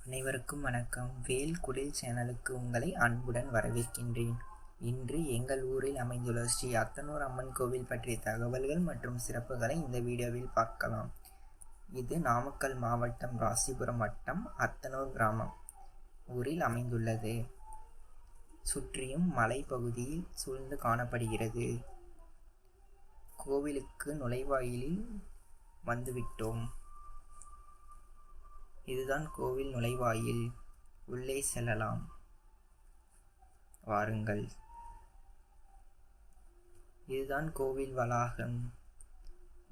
அனைவருக்கும் வணக்கம். வேல் குடில் சேனலுக்கு உங்களை அன்புடன் வரவேற்கின்றேன். இன்று எங்கள் ஊரில் அமைந்துள்ள ஸ்ரீ அத்தனூர் அம்மன் கோவில் பற்றிய தகவல்கள் மற்றும் சிறப்புகளை இந்த வீடியோவில் பார்க்கலாம். இது நாமக்கல் மாவட்டம் ராசிபுரம் வட்டம் அத்தனூர் கிராமம் ஊரில் அமைந்துள்ளது. சுற்றியும் மலைப்பகுதியில் சூழ்ந்து காணப்படுகிறது. கோவிலுக்கு நுழைவாயிலில் வந்துவிட்டோம். இதுதான் கோவில் நுழைவாயில். உள்ளே செல்லலாம், வாருங்கள். இதுதான் கோவில் வளாகம்.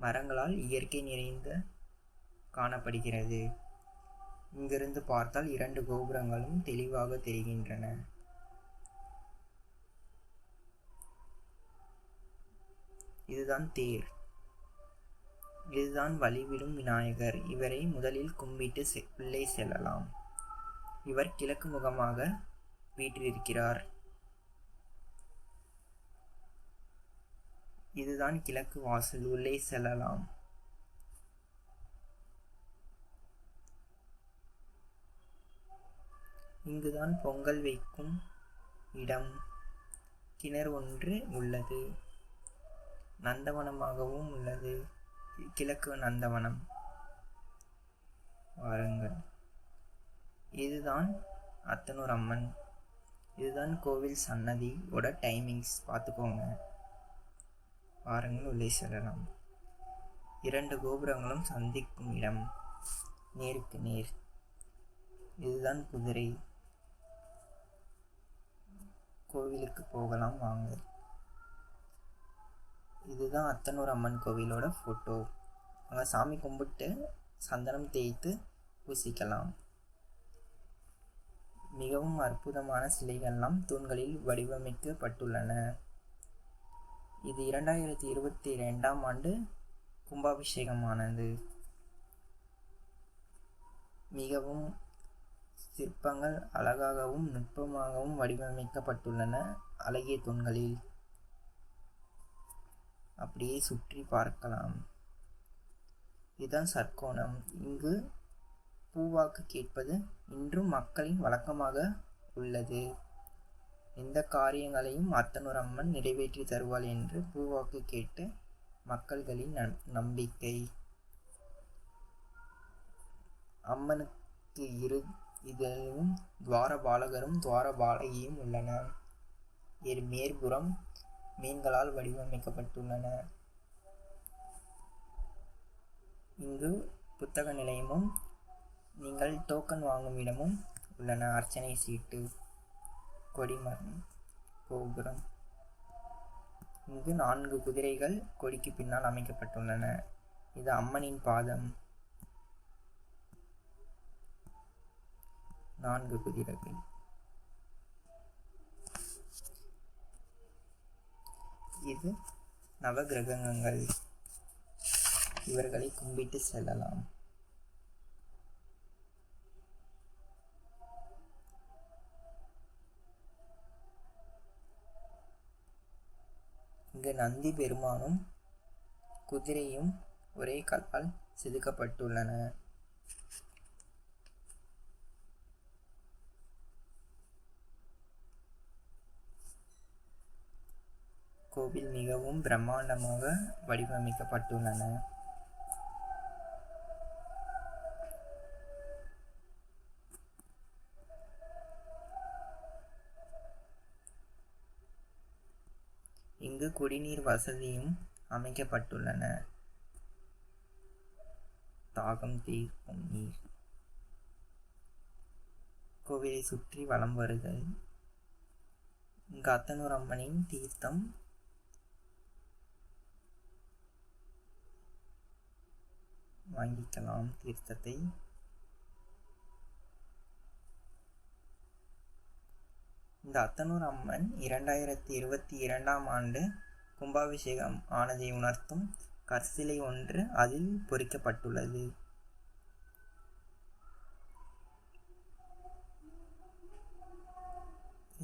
மரங்களால் இயற்கை நிறைந்து காணப்படுகிறது. இங்கிருந்து பார்த்தால் 2 கோபுரங்களும் தெளிவாக தெரிகின்றன. இதுதான் தேர். இதுதான் வழிவிடும் விநாயகர். இவரை முதலில் கும்பிட்டு உள்ளே செல்லலாம். இவர் கிழக்கு முகமாக வீற்றிருக்கிறார். இதுதான் கிழக்கு வாசல். உள்ளே செல்லலாம். இங்குதான் பொங்கல் வைக்கும் இடம். கிணறு ஒன்று உள்ளது. நந்தவனமாகவும் உள்ளது. கிழக்கு நந்தவனம். வாருங்கள். இதுதான் அத்தனூர் அம்மன். இதுதான் கோவில் சன்னதியோட டைமிங்ஸ் பார்த்துக்கோங்க. வாருங்கள், உள்ளே செல்லலாம். 2 கோபுரங்களும் சந்திக்கும் இடம், நேருக்கு நேர். இதுதான் குதிரை. கோவிலுக்கு போகலாம், வாங்க. இதுதான் அத்தனூர் அம்மன் கோவிலோட ஃபோட்டோ. அங்கே சாமி கும்பிட்டு சந்தனம் தேய்த்து பூசிக்கலாம். மிகவும் அற்புதமான சிலைகள்லாம் தூண்களில் வடிவமைக்கப்பட்டுள்ளன. இது 2022ஆம் ஆண்டு கும்பாபிஷேகமானது. மிகவும் சிற்பங்கள் அழகாகவும் நுட்பமாகவும் வடிவமைக்கப்பட்டுள்ளன. அழகிய தூண்களில் அப்படியே சுற்றி பார்க்கலாம். இதுதான் சர்க்கோணம். இங்கு பூவாக்கு கேட்பது இன்றும் மக்களின் வழக்கமாக உள்ளது. எந்த காரியங்களையும் அத்தனூர் அம்மன் நிறைவேற்றி தருவாள் என்று பூவாக்கு கேட்டு மக்கள்களின் நம்பிக்கை. அம்மனுக்கு இதிலும் துவாரபாலகரும் துவாரபாலகியும் உள்ளன. மேற்புறம் மீன்களால் வடிவமைக்கப்பட்டுள்ளன. இங்கு புத்தக நிலையமும் நீங்கள் டோக்கன் வாங்கும் இடமும் உள்ளன. அர்ச்சனை சீட்டு, கொடிமரம், கோபுரம். இங்கு 4 குதிரைகள் கொடிக்கு பின்னால் அமைக்கப்பட்டுள்ளன. இது அம்மனின் பாதம். 4 குதிரைகள். இது நவகிரகங்கள். இவர்களை கும்பிட்டு செல்லலாம். இங்கு நந்தி பெருமானும் குதிரையும் ஒரே கல்லால் செதுக்கப்பட்டுள்ளன. கோவில் மிகவும் பிரம்மாண்டமாக வடிவமைக்கப்பட்டுள்ளன. இங்கு குடிநீர் வசதியும் அமைக்கப்பட்டுள்ளன. தாகம் தீர்க்கும் நீர். கோவிலை சுற்றி வலம் வருதல். இங்கு அத்தனூர் அம்மனின் தீர்த்தம் வாங்கிக்கலாம். தீர்த்தத்தை இந்த அத்தனூர் அம்மன் 2022ஆம் ஆண்டு கும்பாபிஷேகம் ஆனதை உணர்த்தும் கற்சிலை ஒன்று அதில் பொறிக்கப்பட்டுள்ளது.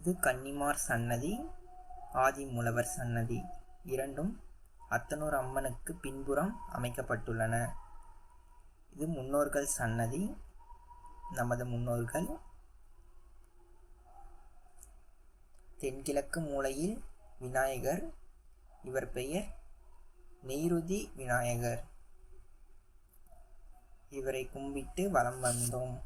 இது கன்னிமார் சன்னதி, ஆதிமூலவர் சன்னதி. இரண்டும் அத்தனூர் அம்மனுக்கு பின்புறம் அமைக்கப்பட்டுள்ளன. இது முன்னோர்கள் சன்னதி. நமது முன்னோர்கள். தென்கிழக்கு மூலையில் விநாயகர், இவர் பெயர் நெய்ருதி விநாயகர். இவரை கும்பிட்டு வலம் வந்தோம்.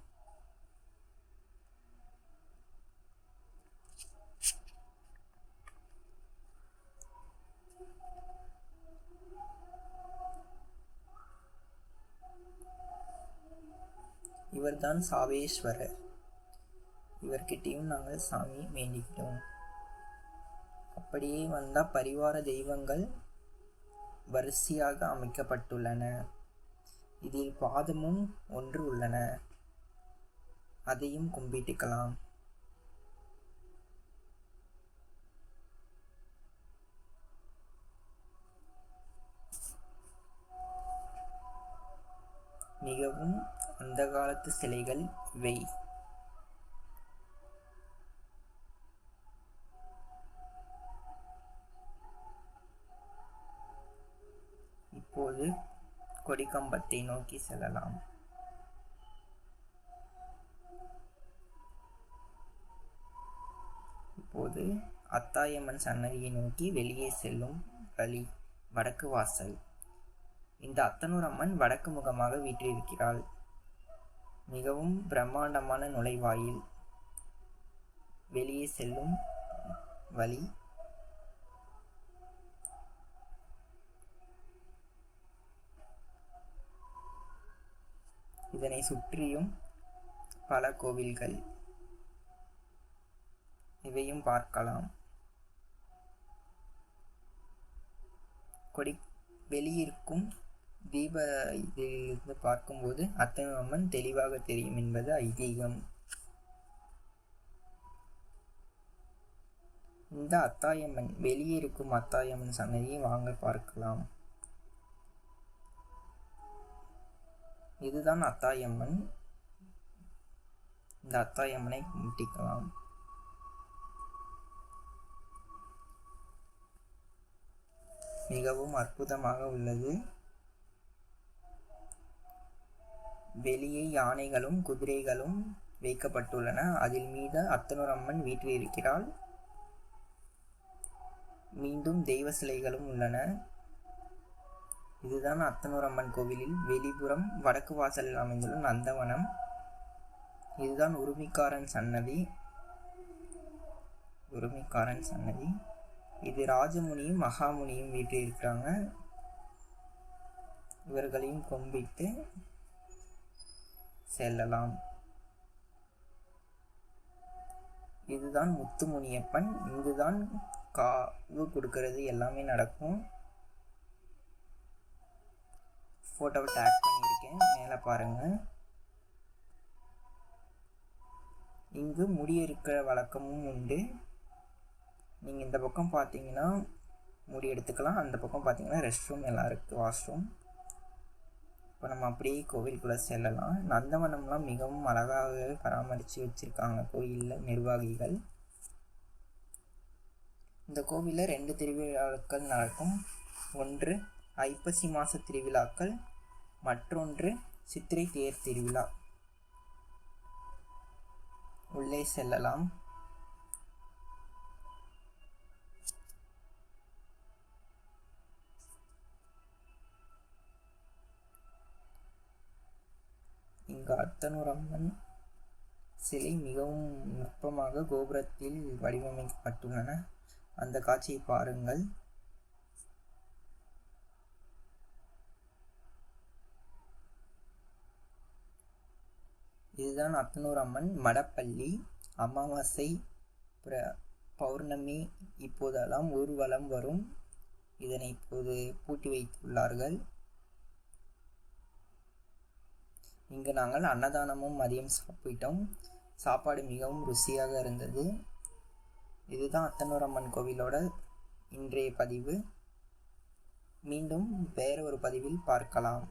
இவர்தான் சாவேஸ்வரர். இவர்கிட்டையும் நாங்கள் சாமி வேண்டிக்கிட்டோம். அப்படியே வந்தா பரிவார தெய்வங்கள் வரிசையாக அமைக்கப்பட்டுள்ளன. இதில் பாதமும் ஒன்று உள்ளன, அதையும் கும்பிட்டுக்கலாம். மிகவும் அந்த காலத்து சிலைகள் இவை. இப்போது கொடிக்கம்பத்தை நோக்கி செல்லலாம். இப்போது அத்தாயம்மன் சன்னதியை நோக்கி வெளியே செல்லும் வழி வடக்கு வாசல். இந்த அத்தனூர் அம்மன் வடக்கு முகமாக வீற்றிருக்கிறாள். மிகவும் பிரம்மாண்டமான நுழைவாயில். வெளியே செல்லும் வழி. இதனை சுற்றியும் பல கோவில்கள், இவையும் பார்க்கலாம். வெளியிருக்கும் தீப இதிலிருந்து பார்க்கும்போது அத்தனூர் அம்மன் தெளிவாக தெரியும் என்பது ஐதீகம். இந்த அத்தாயம்மன், வெளியே இருக்கும் அத்தாயம்மன் சன்னதியை வாங்க பார்க்கலாம். இதுதான் அத்தாயம்மன். இந்த அத்தாயம்மனை கும்பிட்டுக்கலாம். மிகவும் அற்புதமாக உள்ளது. வெளியே யானைகளும் குதிரைகளும் வைக்கப்பட்டுள்ளன. அதில் மீது அத்தனூர் அம்மன் வீற்றிருக்கிறாள். மீண்டும் தெய்வ சிலைகளும் உள்ளன. இதுதான் அத்தனூர் அம்மன் கோவிலில் வெளிப்புறம் வடக்கு வாசலில் அமைந்துள்ள நந்தவனம். இதுதான் உரிமைக்காரன் சன்னதி. இது ராஜமுனியும் மகாமுனியும் வீட்டில் இருக்கிறாங்க. இவர்களையும் கும்பிட்டு செல்லலாம். இதுதான் முத்துமுனியப்பன். இங்குதான் காவு கொடுக்கிறது எல்லாமே நடக்கும். போட்டோவை டேக் பண்ணியிருக்கேன், மேலே பாருங்க. இங்கு முடியெடுக்கிற வழக்கமும் உண்டு. நீங்கள் இந்த பக்கம் பார்த்தீங்கன்னா முடி எடுத்துக்கலாம், அந்த பக்கம் பார்த்தீங்கன்னா ரெஸ்ட் ரூம் எல்லாம் இருக்குது, வாஷ்ரூம். இப்போ நம்ம அப்படியே கோவிலுக்குள்ளே செல்லலாம். நந்தவனம்லாம் மிகவும் அழகாக பராமரித்து வச்சுருக்காங்க கோயிலில் நிர்வாகிகள். இந்த கோவிலில் 2 திருவிழாக்கள் நடக்கும். ஒன்று ஐப்பசி மாத திருவிழாக்கள், மற்றொன்று சித்திரை தேர் திருவிழா. உள்ளே செல்லலாம். இங்கு அத்தனூர் அம்மன் சிலை மிகவும் நுட்பமாக கோபுரத்தில் வடிவமைக்கப்பட்டுள்ளன. அந்த காட்சியை பாருங்கள். இதுதான் அத்தனூர் அம்மன் மடப்பள்ளி. அமாவாசை, பௌர்ணமி இப்போதெல்லாம் ஊர்வலம் வரும். இதனை இப்போது பூட்டி வைத்துள்ளார்கள். இங்கு நாங்கள் அன்னதானமும் மதியம் சாப்பிட்டோம். சாப்பாடு மிகவும் ருசியாக இருந்தது. இதுதான் அத்தனூர் அம்மன் கோவிலோட இன்றைய பதிவு. மீண்டும் வேற ஒரு பதிவில் பார்க்கலாம்.